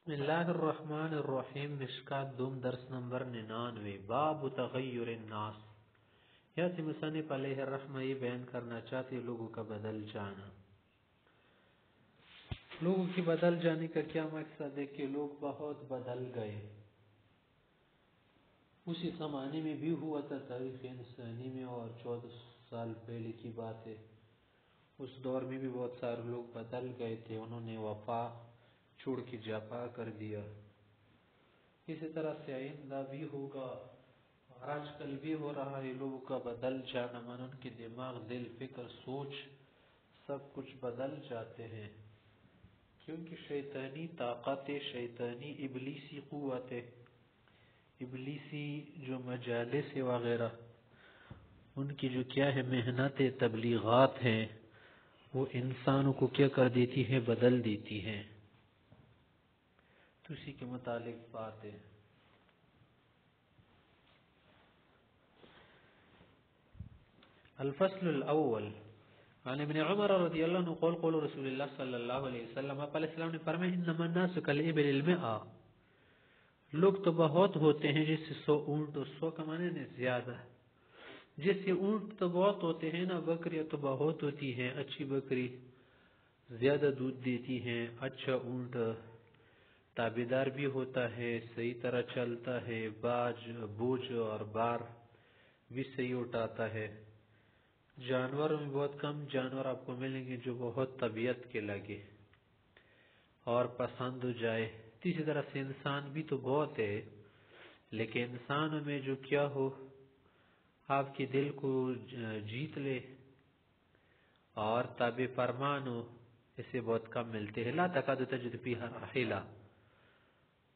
بسم اللہ الرحمن الرحیم، مشکات دوم، درس نمبر 99، باب تغیر الناس۔ یہاں سے مصنف علیہ الرحمہ یہ بیان کرنا چاہتے لوگوں کا بدل جانا۔ لوگوں کی بدل جانے کا کیا مقصد ہے کہ لوگ بہت بدل گئے۔ اسی زمانے میں بھی ہوا تھا تاریخ انسانی میں، اور 14 سال پہلے کی بات ہے۔ اس دور میں بھی بہت سارے لوگ بدل گئے تھے، انہوں نے وفا چھوڑ کے جفا کر دیا۔ اسی طرح سے آئندہ بھی ہوگا، اور آج کل بھی ہو رہا ہے لوگوں کا بدل جانا، من ان کے دماغ، دل، فکر، سوچ سب کچھ بدل جاتے ہیں، کیونکہ شیطانی طاقت، شیطانی ابلیسی قوت، ابلیسی جو مجالس وغیرہ، ان کی جو کیا ہے محنت تبلیغات ہیں، وہ انسانوں کو کیا کر دیتی ہے، بدل دیتی ہیں۔ تو اسی کے متعلق بات ہے۔ الفصل الاول عن ابن عمر رضی اللہ عنہ قول قول رسول اللہ صلی اللہ علیہ وسلم، آپ علیہ السلام نے فرمایا انما الناس کالابل المئة، لوگ تو بہت ہوتے ہیں جس سے 100 اونٹ، 100 کا معنی نہیں زیادہ، جس سے اونٹ تو بہت ہوتے ہیں نا، بکریاں تو بہت ہوتی ہیں، اچھی بکری زیادہ دودھ دیتی ہیں، اچھا اونٹ تابیدار بھی ہوتا ہے، صحیح طرح چلتا ہے، بوجھ اور بار بھی صحیح اٹھاتا ہے۔ جانوروں میں بہت کم جانور آپ کو ملیں گے جو بہت طبیعت کے لگے اور پسند ہو جائے۔ اسی طرح سے انسان بھی تو بہت ہے، لیکن انسانوں میں جو کیا ہو، آپ کے دل کو جیت لے اور تابع فرمان ہو، اسے بہت کم ملتے ہیں۔ لا تکاد تجد فیہا راحلہ،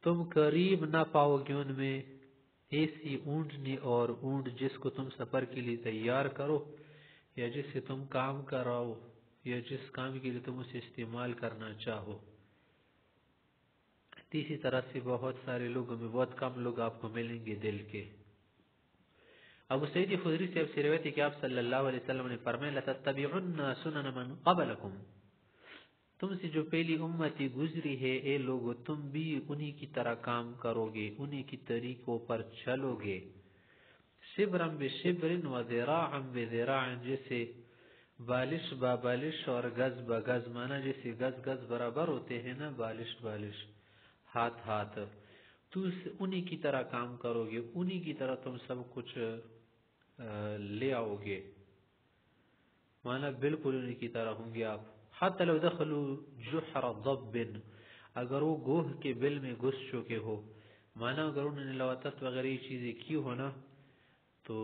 تم قریب نہ پاؤ گے ان میں ایسی اونٹنی اور اونٹ جس کو تم سفر کے لیے تیار کرو، یا جس سے تم کام کراؤ، یا جس کام کے لیے تم اسے استعمال کرنا چاہو۔ اسی طرح سے بہت سارے لوگوں میں بہت کم لوگ آپ کو ملیں گے دل کے۔ ابو سعید خدری سے سے روایت ہے کہ آپ صلی اللہ علیہ وسلم نے فرمایا لَتَتَّبِعُنَّ سُنَنَ مَنْ قَبْلَكُمْ، تم سے جو پہلی امتی گزری ہے اے لوگو، تم بھی انہی کی طرح کام کرو گے، انہی کی طریقوں پر چلو گے۔ شبرا بشبر و ذراعا بذراع، جیسے بالش با بالش اور گز با گز، مانا جیسے گز گز برابر ہوتے ہیں نا، بالش بالش، ہاتھ ہاتھ، تو انہی کی طرح کام کرو گے، انہی کی طرح تم سب کچھ لے آؤ گے، مانا بالکل انہی کی طرح ہوں گے آپ۔ حتی لو دخلوا جحر ضب، اگر وہ گوہ کے بل میں گھس چکے ہو، مانا اگر انہوں نے لواطت وغیرہ یہ چیزیں کی ہونا، تو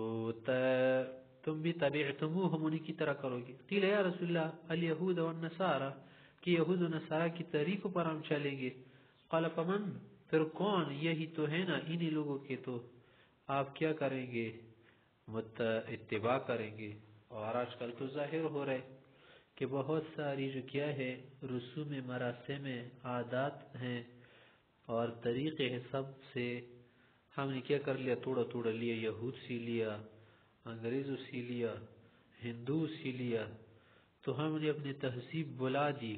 تم بھی تبعتموہم، انہی کی طرح کرو گے۔ قیل یا رسول اللہ الیہود والنصارى، کہ یہود و نصارہ کی طریقوں پر ہم چلیں گے۔ قال فمن، پھر کون، یہی تو ہے نا، انہی لوگوں کے تو آپ کیا کریں گے، اتباع کریں گے۔ اور آج کل تو ظاہر ہو رہے کہ بہت ساری جو کیا ہے رسوم مراسم عادات ہیں اور طریقے ہیں، سب سے ہم نے کیا کر لیا، توڑا توڑا لیا، یہود سی لیا، انگریزوں سی لیا، ہندو سی لیا، تو ہم نے اپنی تہذیب بلا دی،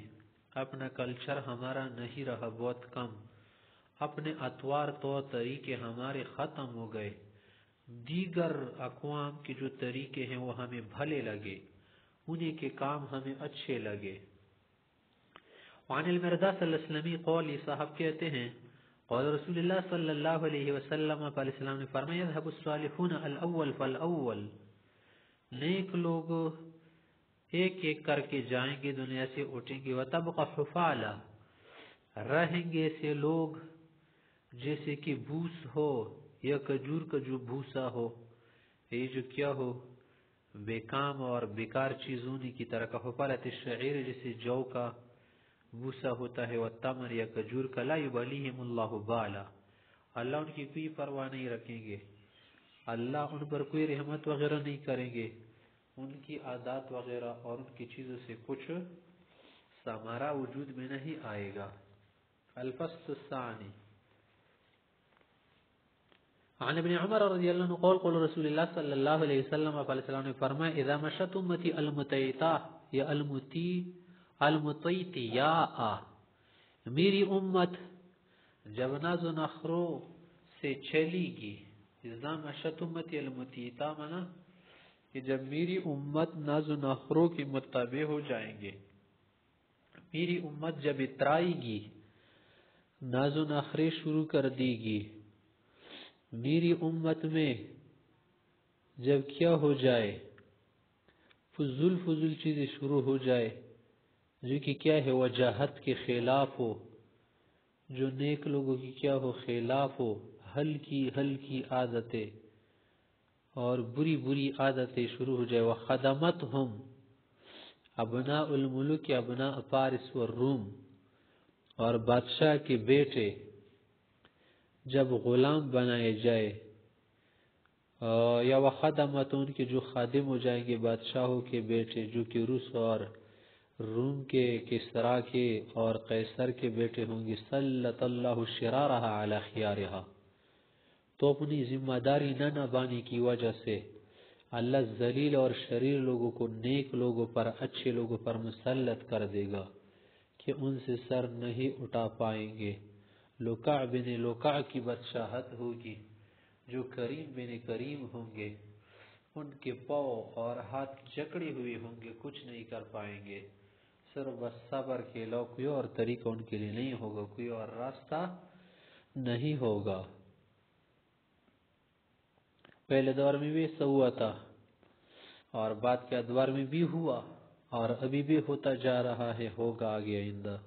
اپنا کلچر ہمارا نہیں رہا، بہت کم، اپنے اطوار طور طریقے ہمارے ختم ہو گئے، دیگر اقوام کے جو طریقے ہیں وہ ہمیں بھلے لگے، انہی کے کام ہمیں اچھے لگے۔ وعن المرداس الاسلمی قول، یہ صاحب کہتے ہیں قول رسول اللہ صلی اللہ علیہ وسلم، آپ علیہ السلام نے فرمایا يذهب الصالحون الاول فالاول، نیک لوگ ایک ایک کر کے جائیں گے، دنیا سے اٹھیں گے، وتبقى حفالا، رہیں گے سے لوگ جیسے کہ بھوس ہو، یا کجور کا جو بھوسا ہو، یہ جو کیا ہو بیکام اور بیکار چیزوں کی طرح کا، حفالت الشعیر، جیسے جو کا بھوسا ہوتا ہے، والتمر، یا کجور کا، لا یبالیہم اللہ بالا، اللہ ان کی کوئی پرواہ نہیں رکھیں گے، اللہ ان پر کوئی رحمت وغیرہ نہیں کریں گے، ان کی عادات وغیرہ اور ان کی چیزوں سے کچھ ثمرہ وجود میں نہیں آئے گا۔ الفصل الثانی عن ابن عمر رضی اللہ عنہ قول قول رسول اللہ صلی اللہ علیہ وسلم، آپ علیہ السلام نے فرمایا اذا مشت امتی المتیتا، یا المتیتیاء، میری امت جب ناز و نخرو سے چلی گی، اذا مشت امتی المتیتا منا کہ جب میری امت ناز و نخرو کی متبع ہو جائیں گے، میری امت جب اترائی گی، ناز و نخرے شروع کر دی گی، میری امت میں جب کیا ہو جائے، فضول چیزیں شروع ہو جائے جو کہ کیا ہے وجاہت کے خلاف ہو، جو نیک لوگوں کی کیا ہو خلاف ہو، ہلکی عادتیں اور بری عادتیں شروع ہو جائے، وخدمتہم ابناء الملوک ابناء فارس والروم، اور بادشاہ کے بیٹے جب غلام بنائے جائے، یا وخدمت ان کے جو خادم ہو جائیں گے بادشاہوں کے بیٹے جو کہ روس اور روم کے کسرا کے اور قیصر کے بیٹے ہوں گے، سلط اللہ شرارها علی خیارها، تو اپنی ذمہ داری نہ نبھانے کی وجہ سے اللہ ذلیل اور شریر لوگوں کو نیک لوگوں پر، اچھے لوگوں پر مسلط کر دے گا کہ ان سے سر نہیں اٹھا پائیں گے۔ لوکع بن لوکع کی بادشاہت ہوگی، جو کریم بن کریم ہوں گے، ان کے پاؤں اور ہاتھ جکڑے ہوئے ہوں گے، کچھ نہیں کر پائیں گے، صرف بس صبر کے علاوہ کوئی اور طریقہ ان کے لیے نہیں ہوگا، کوئی اور راستہ نہیں ہوگا۔ پہلے دور میں بھی ایسا ہوا تھا اور بعد کے ادوار میں بھی ہوا اور ابھی بھی ہوتا جا رہا ہے، ہوگا آگے آئندہ۔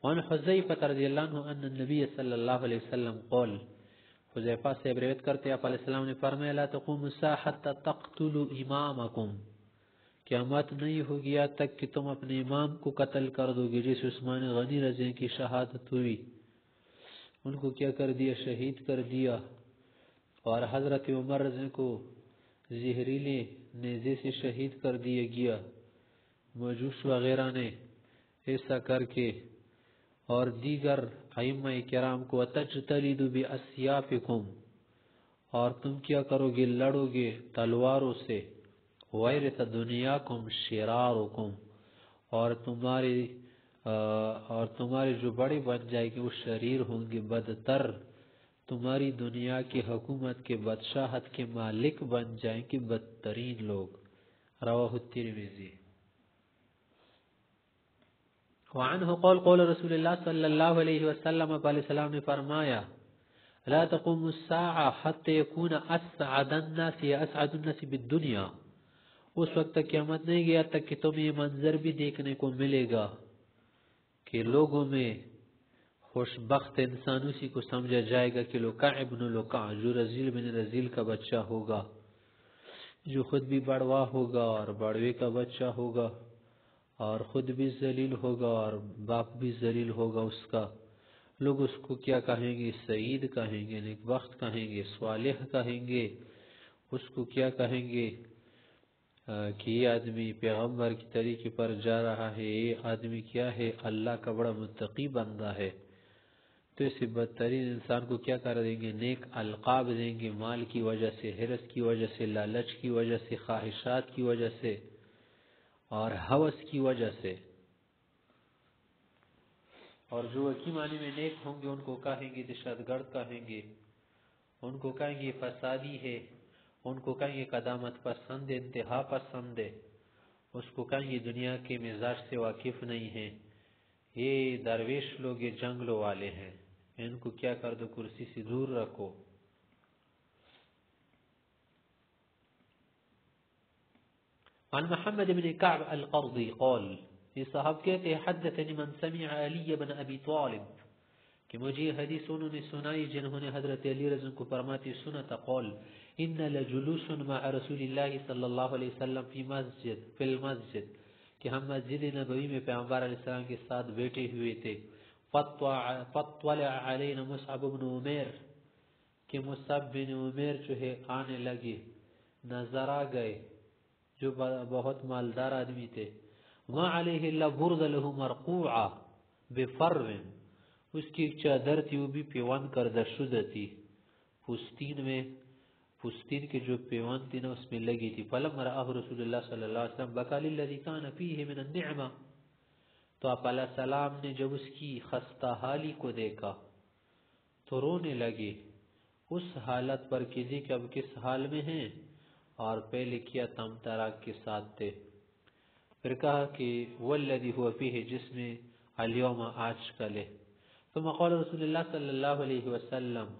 وعن حذیفہ رضی اللہ عنہ ان النبی صلی اللہ علیہ وسلم قال، حذیفہ سے روایت کرتے آپ علیہ السلام نے فرمایا لا تقوم الساعة حتى تقتلوا امامکم، قیامت نہیں ہوگی یہاں تک کہ تم اپنے امام کو قتل کر دو گے، جیسے عثمان غنی رضی اللہ عنہ کی شہادت ہوئی، ان کو کیا کر دیا، شہید کر دیا، اور حضرت عمر رضی اللہ عنہ کو زہریلے نیزے سے شہید کر دیا گیا، مجوس وغیرہ نے ایسا کر کے، اور دیگر ائمہ کرام کو تجتلد باسیافکم، اور تم کیا کرو گے، لڑو گے تلواروں سے، ویرث دنیاکم شرارکم، اور تمہارے جو بڑے بن جائے گے وہ شریر ہوں گے، بدتر تمہاری دنیا کی حکومت کے بادشاہت کے مالک بن جائیں گے بدترین لوگ۔ رواہ الترمذی۔ وعنہ قال قول رسول اللہ صلی اللہ علیہ وسلم، علیہ السلام نے فرمایا لا تقوم الساعة حتى يكون اسعد الناس بالدنیا، اس وقت تک قیامت نہیں گیا تک کہ تمہیں یہ منظر بھی دیکھنے کو ملے گا کہ لوگوں میں خوشبخت انسان اسی کو سمجھا جائے گا کہ لوکع ابن لوکع، جو رزیل بن رزیل کا بچہ ہوگا، جو خود بھی بڑوا ہوگا اور بڑوے کا بچہ ہوگا، اور خود بھی ذلیل ہوگا اور باپ بھی ذلیل ہوگا اس کا، لوگ اس کو کیا کہیں گے، سعید کہیں گے، نیک بخت کہیں گے، صالح کہیں گے، اس کو کیا کہیں گے کہ یہ آدمی پیغمبر کی طریقے پر جا رہا ہے، یہ آدمی کیا ہے، اللہ کا بڑا متقی بندہ ہے۔ تو اسے بدترین انسان کو کیا کر دیں گے، نیک القاب دیں گے، مال کی وجہ سے، حرص کی وجہ سے، لالچ کی وجہ سے، خواہشات کی وجہ سے اور ہوس کی وجہ سے۔ اور جو کی معنی میں نیک ہوں گے ان کو کہیں گے دہشت گرد کہیں گے، ان کو کہیں گے فسادی ہے، ان کو کہیں گے قدامت پسند، انتہا پسند ہے، اس کو کہیں گے دنیا کے مزاج سے واقف نہیں ہے، یہ درویش لوگ، یہ جنگلوں والے ہیں، ان کو کیا کر دو، کرسی سے دور رکھو۔ عن محمد بن کعب القرظی قال، یہ صاحب کہتے ہیں حدثني من سمع علی بن ابی طالب، کہ مجھے حدیث انہوں نے سنائی جنہوں نے حضرت علی رضی اللہ عنہ کو فرماتی سنتا، قال ان لجلوس مع رسول اللہ صلی اللہ علیہ وسلم فی المسجد، کہ ہم مسجد نبوی میں پیغمبر علیہ السلام کے ساتھ بیٹھے ہوئے تھے، فطلع علینا مصعب بن عمیر، کہ مصعب بن عمیر جو ہے آنے لگے، نظر آ گئے، جو بہت مالدار آدمی تھے، ما علیہ الا برد له مرقوعہ بفرو، اس کی ایک چادر تھی وہ بھی پیوان کردہ شدہ تھی، پستین کے جو پیوان تھی نا اس میں لگی تھی، فلما رآہ رسول اللہ صلی اللہ علیہ وسلم بکا للذی کان فیہ من النعمہ، تو آپ علیہ السلام نے جب اس کی خستہ حالی کو دیکھا، تو رونے لگے اس حالت پر کہ جی کہ اب کس حال میں ہیں، اور پہلے کیا تم تراک کے ساتھ تھے۔ پھر کہا کہ والذی ہوا فیہ، جس میں اليوم آج کل ہے۔ ثم قال رسول اللہ صلی اللہ علیہ وسلم،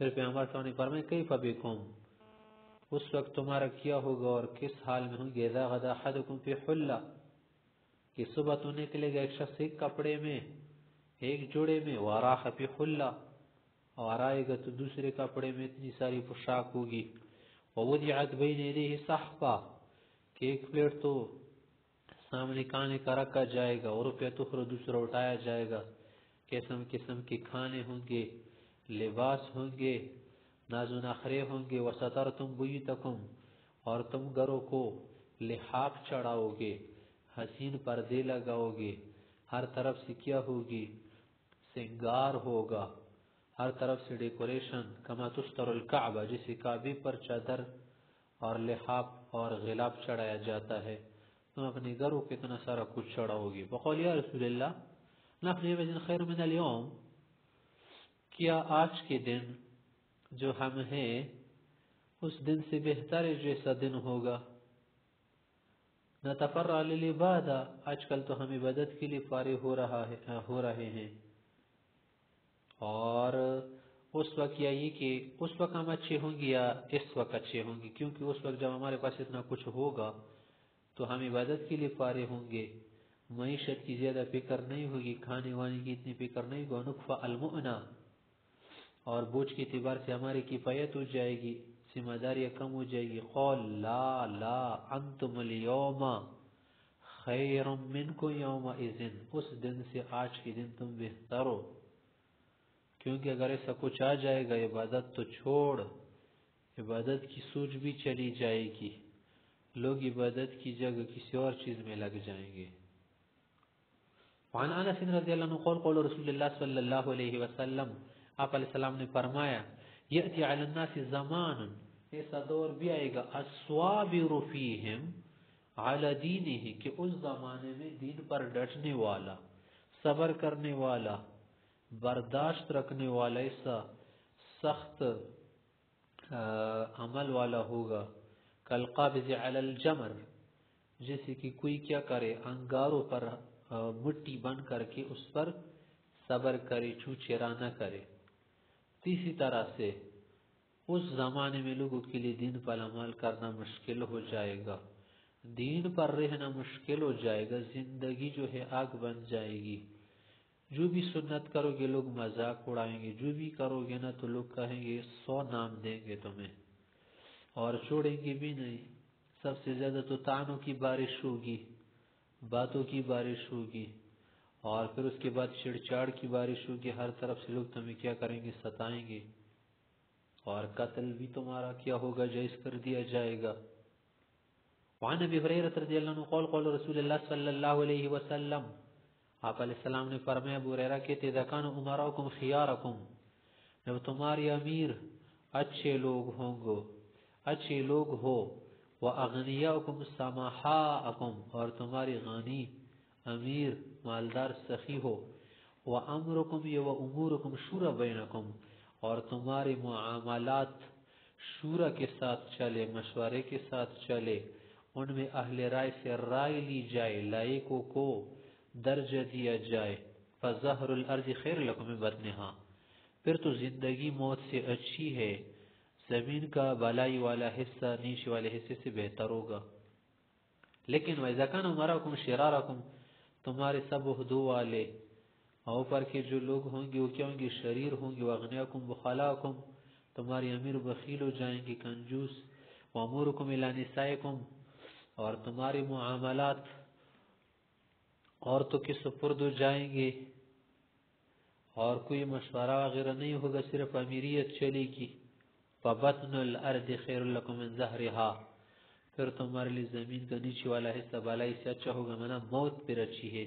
پھر پیغمبر صلی اللہ علیہ وسلم نے فرمایا کیف بکم، اس وقت تمہارا کیا ہوگا اور کس حال میں ہوں گے، اذا غدا احدکم فی حلہ، کہ صبح تو نکلے گا ایک شخص ایک کپڑے میں، ایک جوڑے میں، وراح فی حلہ، اور آئے گا تو دوسرے کپڑے میں، اتنی ساری پوشاک ہوگی، ووضعت بین یدیہ صحفہ، کہ ایک پلیٹ تو سامنے کھانے کا رکھا جائے گا، اور روپیہ تخرى دوسرا اٹھایا جائے گا، قسم قسم کے کھانے ہوں گے، لباس ہوں گے، ناز و نخرے ہوں گے، وسترتم بیوتکم، اور تم گھروں کو لحاف چڑھاؤ گے، حسین پردے لگاؤ گے، ہر طرف سے کیا ہوگی، سنگار ہوگا، ہر طرف سے ڈیکوریشن، کما تستر الکعبہ، جسے کعبے پر چادر اور لحاف اور غلاف چڑھایا جاتا ہے، تم اپنے گھروں کو اتنا سارا کچھ چڑھاؤ گے۔ فقال یا رسول اللہ نحن یومئذ خیر من اليوم، کیا آج کے دن جو ہم ہیں اس دن سے بہتر ہے جیسا دن ہوگا، نتفرع للعبادہ، آج کل تو ہم عبادت کے لیے فارغ ہو رہے ہیں، اور اس وقت یہ کہ اس وقت ہم اچھے ہوں گے یا اس وقت اچھے ہوں گے، کیونکہ اس وقت جب ہمارے پاس اتنا کچھ ہوگا تو ہم عبادت کے لیے فارغ ہوں گے، معیشت کی زیادہ فکر نہیں ہوگی، کھانے وانے کی اتنی فکر نہیں ہوگی، نکفہ المؤنہ، اور بوجھ کے اعتبار سے ہماری کفایت ہو جائے گی، ذمہ داریاں کم ہو جائے گی۔ قال لا انتم اليوم خیر منکم یومئذ، اس دن سے آج کے دن تم بہتر ہو، کیونکہ اگر ایسا کچھ آ جائے گا عبادت تو چھوڑ، عبادت کی سوچ بھی چلی جائے گی، لوگ عبادت کی جگہ کسی اور چیز میں لگ جائیں گے۔ وعن انس رضی اللہ عنہ قال قول رسول اللہ صلی اللہ علیہ وسلم، آپ علیہ السلام نے فرمایا یأتی علی الناس زمان، ایسا دور بھی آئے گا، الصوابر فیہم علی دینہ، کہ اس زمانے میں دین پر ڈٹنے والا، صبر کرنے والا، برداشت رکھنے والا، ایسا سخت عمل والا ہوگا، کالقابض علی الجمر، جیسے کہ کوئی کیا کرے، انگاروں پر مٹی بن کر کے اس پر صبر کرے، چوچرا نہ کرے۔ تیسری طرح سے اس زمانے میں لوگوں کے لیے دین پر عمل کرنا مشکل ہو جائے گا، دین پر رہنا مشکل ہو جائے گا، زندگی جو ہے آگ بن جائے گی، جو بھی سنت کرو گے لوگ مذاق اڑائیں گے، جو بھی کرو گے نا تو لوگ کہیں گے 100 نام دیں گے تمہیں، اور چھوڑیں گے بھی نہیں، سب سے زیادہ تو طعنوں کی بارش ہوگی، باتوں کی بارش ہوگی، اور پھر اس کے بعد چھڑچھاڑ کی بارش ہوگی، ہر طرف سے لوگ تمہیں کیا کریں گے، ستائیں گے، اور قتل بھی تمہارا کیا ہوگا، جائز کر دیا جائے گا۔ وعن ابی ہریرہ رضی اللہ عنہ قال قال رسول اللہ صلی اللہ علیہ وسلم، آپ علیہ السلام نے فرمایا، ابو ہریرہ کہتے اذا کان امراؤکم خیارکم، جب تمہاری امیر اچھے لوگ ہوں گے، اچھے لوگ ہو، وَأَغْنِيَاؤُكُمْ سَمَحَاءَكُمْ، اور تمہاری غنی امیر مالدار سخی ہو، وَأَمْرُكُمْ وَأُمُورُكُمْ شُورَ بَيْنَكُمْ، اور تمہاری معاملات شورا کے ساتھ چلے، مشورے کے ساتھ چلے، ان میں اہل رائے سے رائے لی جائے، لائقوں کو درجہ دیا جائے، فَظَهْرُ الْأَرْضِ خَيْرٌ لَكُمْ مِنْ بَطْنِهَا، پھر تو زندگی موت سے اچھی ہے، زمین کا بالائی والا حصہ نیچے والے حصے سے بہتر ہوگا۔ لیکن وَإِذَا كَانَ أُمَرَاؤُكُمْ شِرَارَكُمْ، تمہارے سب عہدوں والے اوپر کے جو لوگ ہوں گے وہ کیا ہوں گے، شریر ہوں گے، وَأَغْنِيَاؤُكُمْ بُخَلَاؤُكُمْ، تمہاری امیر بخیل ہو جائیں گے، کنجوس، وَأَمُورُكُمْ إِلَى نِسَائِكُمْ، اور تمہاری معاملات عورتوں کے سپرد ہو جائیں گے، اور کوئی مشورہ وغیرہ نہیں ہوگا، صرف امیریت چلے گی، فَبَطْنُ الْأَرْضِ خَيْرٌ لَكُمْ مِنْ ظَهْرِهَا، پھر تمہارے لیے زمین کا نیچے والا حصہ بالائی سے اچھا ہوگا، منا موت پھر اچھی ہے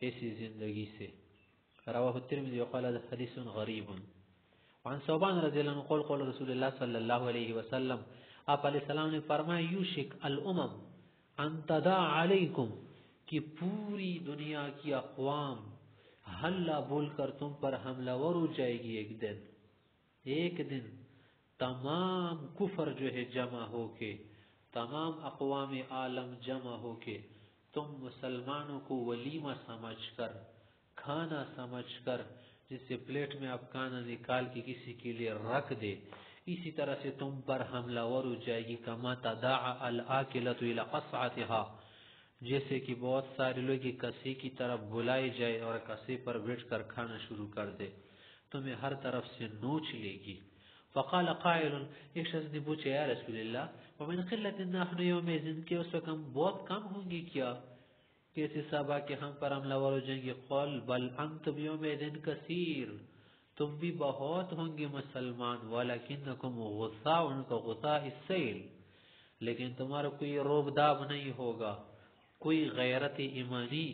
ایسی زندگی سے۔ رواہ الترمذی وقال حدیث غریب۔ وعن ثوبان رضی اللہ عنہ قال قال رسول اللہ صلی اللہ علیہ وسلم، آپ علیہ السلام نے فرمایا یوشک الامم ان تداع علیکم، کہ پوری دنیا کی اقوام ہلا بول کر تم پر حملہ ور ہو جائے گی ایک دن تمام کفر جو ہے جمع ہو کے، تمام اقوام عالم جمع ہو کے تم مسلمانوں کو ولیمہ سمجھ کر، کھانا سمجھ کر، جس سے پلیٹ میں آپ کھانا نکال کے کسی کے لیے رکھ دے، اسی طرح سے تم پر حملہ ور ہو جائے گی. کما تداعى الاکلۃ الى قصعتها، جیسے کہ بہت سارے لوگ کسی کی طرف بلائے جائے اور کسی پر بیٹھ کر کھانا شروع کر دے، تمہیں ہر طرف سے نوچ لے گی. فقال قائل، ایک شخص نے پوچھا یا رسول اللہ ومن قلت نحن یومئذ، کہ اس وقت ہم بہت کم ہوں گے کیا کیسے صحابہ کے ہم پر حملہ ور ہو جائیں گے؟ قال بل انتم یومئذ کثیر، تم بھی بہت ہوں گے مسلمان، ولکنکم غثاء، ان کا غثاء السیل، لیکن تمہارا کوئی روب داب نہیں ہوگا، کوئی غیرت ایمانی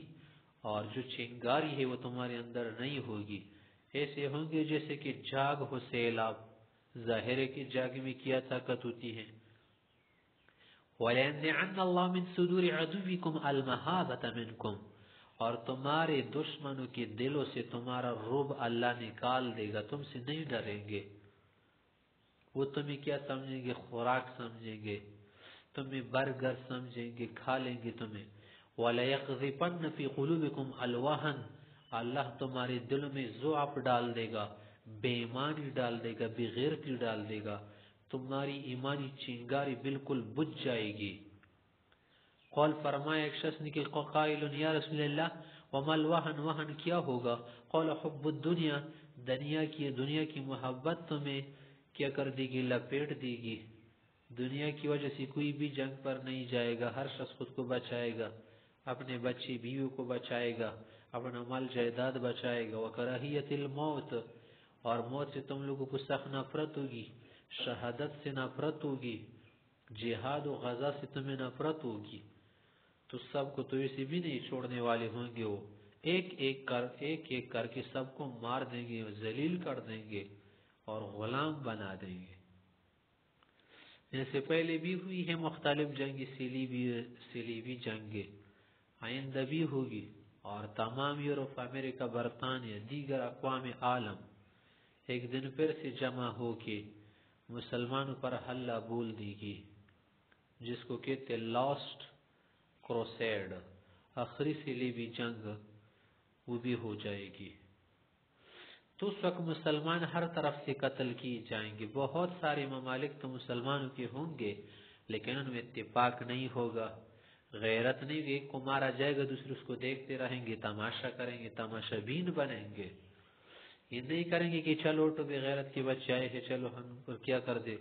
اور جو چنگاری ہے وہ تمہارے اندر نہیں ہوگی. ایسے ہوں گے جیسے کہ جاگ ہو سیلاب، ظاہر ہے کہ جاگ میں کیا طاقت ہوتی ہے. وَلَيَنزِعَنَّ اللَّهُ مِن صُدُورِ عَدُوِّكُمْ الْمَهَابَةَ مِنْكُمْ، اور تمہارے دشمنوں کے دلوں سے تمہارا رعب اللہ نکال دے گا، تم سے نہیں ڈریں گے. وہ تمہیں کیا سمجھیں گے؟ خوراک سمجھیں گے، تمہیں برگر سمجھیں گے، کھا لیں گے تمہیں. وَلَيَقْذِفَنَّ فِي قُلُوبِكُمْ الْوَهْنَ، اللہ تمہارے دلوں میں ضعف ڈال دے گا، بے ایمانی ڈال دے گا، بے غیرتی ڈال دے گا، تمہاری ایمانی چنگاری بالکل بجھ جائے گی. قول فرمایا ایک شخص نے کہ قائل یا رسول اللہ وما الوہن، وہن کیا ہوگا؟ قول حب الدنیا، دنیا کی محبت تمہیں کیا کر دے گی؟ لپیٹ دے گی. دنیا کی وجہ سے کوئی بھی جنگ پر نہیں جائے گا، ہر شخص خود کو بچائے گا، اپنے بچے بیوی کو بچائے گا، اپنا مال جائیداد بچائے گا. وکراہیت الموت، اور موت سے تم لوگوں کو سخت نفرت ہوگی، شہادت سے نفرت ہوگی، جہاد و غزہ سے تمہیں نفرت ہوگی. تو سب کو تو اسے بھی نہیں چھوڑنے والے ہوں گے، وہ ایک ایک کر کے سب کو مار دیں گے، ذلیل کر دیں گے اور غلام بنا دیں گے. ایسے پہلے بھی ہوئی ہے مختلف جنگیں، صلیبی جنگیں، آئندہ بھی ہوگی، اور تمام یورپ، امریکہ، برطانیہ، دیگر اقوام عالم ایک دن پھر سے جمع ہو کے مسلمانوں پر حملہ بول دی گی، جس کو کہتے لاسٹ کروسیڈ، آخری صلیبی جنگ، وہ بھی ہو جائے گی. تو اس وقت مسلمان ہر طرف سے قتل کیے جائیں گے. بہت سارے ممالک تو مسلمانوں کے ہوں گے لیکن ان میں اتفاق نہیں ہوگا، غیرت نہیں ہوگی. ایک کو مارا جائے گا دوسرے اس کو دیکھتے رہیں گے، تماشا کریں گے، تماشا بین بنیں گے. یہ نہیں کریں گے کہ چلو تو بے غیرت کے بچے آئے ہیں چلو ہم پر کیا کر دے،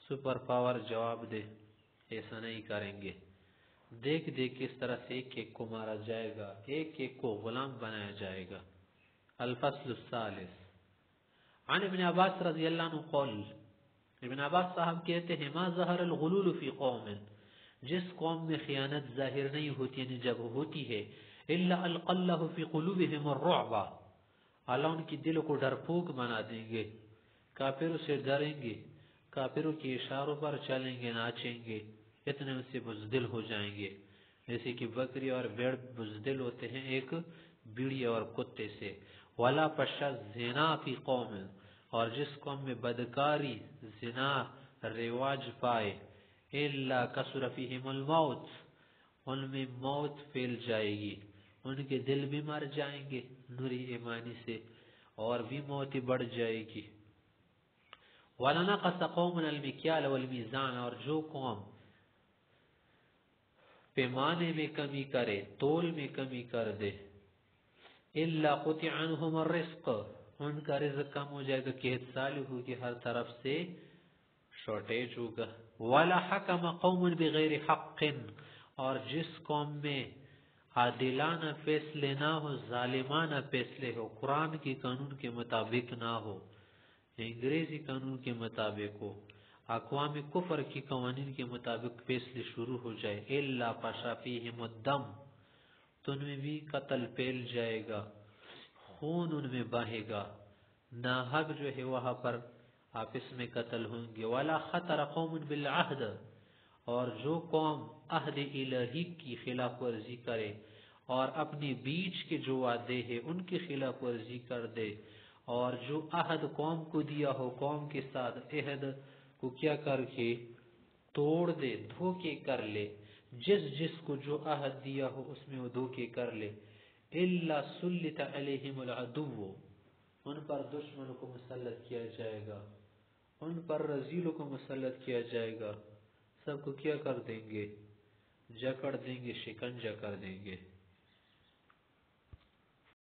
سپر پاور جواب دے. ایسا نہیں کریں گے. دیکھ کس طرح سے ایک ایک کو مارا جائے گا، ایک ایک کو غلام بنایا جائے گا. الفصل الثالث عن ابن عباس رضی اللہ عنہ قول، ابن عباس صاحب کہتے ہیں ما ظہر الغلول فی قوم، جس قوم میں خیانت ظاہر نہیں ہوتی، یعنی جب ہوتی ہے، الا القى الله فی قلوبهم الرعب، اللہ ان کی دلوں کو ڈرپوک بنا دیں گے، کافروں سے ڈریں گے، کافروں کے اشاروں پر چلیں گے، ناچیں گے، اتنے ان سے بزدل ہو جائیں گے. جیسے کہ بکری اور بھیڑ بزدل ہوتے ہیں ایک بیڑی اور کتے سے. ولا پشا زنا فی قوم، اور جس قوم میں بدکاری، زنا رواج پائے، الا کثر فیہم الموت، ان میں موت پھیل جائے گی، ان کے دل بھی مر جائیں گے نوری ایمانی سے، اور بھی موت بڑھ جائے گی. وَلَنَقَصَ قَوْمٌ الْمِكْيَالَ وَالْمِيزَانَ، اور جو قوم پیمانے میں کمی کرے، تول میں کمی کر دے، اِلَّا قُطِعَ عَنْهُمُ الرِّزْقُ، ان کا رزق کم ہو جائے گا، قحط سالی ہوگی، ہر طرف سے شارٹیج ہوگا. وَلَا حَكَمَ قَوْمٌ بِغَيْرِ حَقٍّ، اور جس قوم میں عادلانہ فیصلے نہ ہو، ظالمانہ فیصلے ہو، قرآن کے قانون کے مطابق نہ ہو، انگریزی قانون کے مطابق ہو، اقوام کفر کی قوانین کے مطابق فیصلے شروع ہو جائے، الا فشا فیہم الدم، تو ان میں بھی قتل پھیل جائے گا، خون ان میں بہے گا، ناحق جو ہے وہاں پر آپس میں قتل ہوں گے. ولا خطر قوم بالعہد، اور جو قوم عہد الہی کی خلاف ورزی کرے اور اپنے بیچ کے جو وعدے ہیں ان کی خلاف ورزی کر دے، اور جو عہد قوم کو دیا ہو قوم کے ساتھ عہد کو کیا کر کے توڑ دے، دھوکے کر لے، جس کو جو عہد دیا ہو اس میں وہ دھوکے کر لے، الا سلط علیہم العدو، ان پر دشمن کو مسلط کیا جائے گا، ان پر رذیلوں کو مسلط کیا جائے گا، سب کو کیا کر دیں گے، جکڑ دیں گے، شکنجہ کر دیں گے۔